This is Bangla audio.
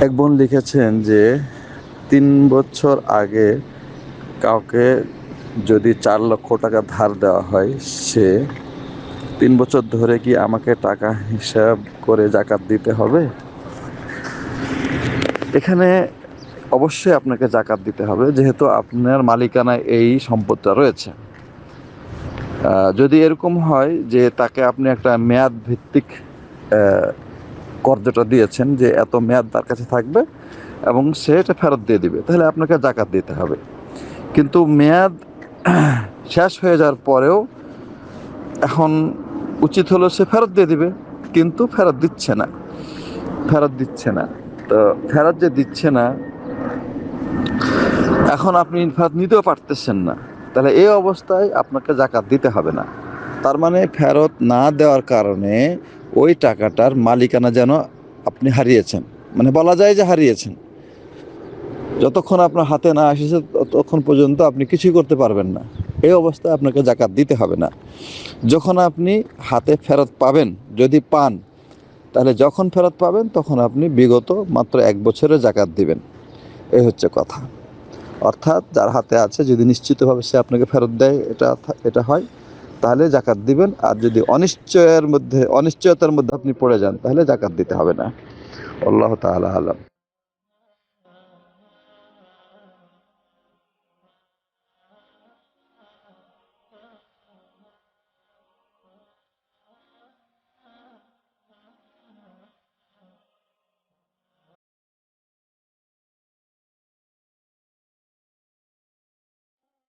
এক বোন লিখেছেন যে ৩ বছর আগে কাউকে যদি ৪ লক্ষ টাকা ধার দেওয়া হয়, সে ৩ বছর ধরে কি আমাকে টাকা হিসাব করে জাকাত দিতে হবে? এখানে অবশ্যই আপনাকে জাকাত দিতে হবে, যেহেতু আপনার মালিকানায় এই সম্পদটা রয়েছে। যদি এরকম হয় যে তাকে আপনি একটা মেয়াদ ভিত্তিক কর্জটা দিয়েছেন যে এত মেয়াদ তার কাছে থাকবে এবং সে এটা ফেরত দিয়ে দিবে, তাহলে আপনাকে জাকাত দিতে হবে। কিন্তু মেয়াদ শেষ হয়ে যাওয়ার পরেও এখন উচিত হলো সে ফেরত দিয়ে দিবে, কিন্তু ফেরত দিচ্ছে না। তো ফেরত যে দিচ্ছে না, এখন আপনি ফেরত নিতেও পারতেছেন না, তাহলে এই অবস্থায় আপনাকে জাকাত দিতে হবে না। তার মানে ফেরত না দেওয়ার কারণে ওই টাকাটার মালিকানা যেন আপনি হারিয়েছেন, মানে বলা যায় যে হারিয়েছেন। যতক্ষণ আপনার হাতে না এসেছে ততক্ষণ পর্যন্ত আপনি কিছুই করতে পারবেন না। এই অবস্থায় আপনাকে জাকাত দিতে হবে না। যখন আপনি হাতে ফেরত পাবেন, যদি পান, তাহলে যখন ফেরত পাবেন তখন আপনি বিগত মাত্র 1 বছরে জাকাত দিবেন। এই হচ্ছে কথা। অর্থাৎ যার হাতে আছে, যদি নিশ্চিতভাবে সে আপনাকে ফেরত দেয়, এটা হয়, তাহলে জাকাত দিবেন। আর যদি অনিশ্চয়তার মধ্যে আপনি পড়ে যান, তাহলে জাকাত দিতে হবে না। আল্লাহ তাআলা আলাম।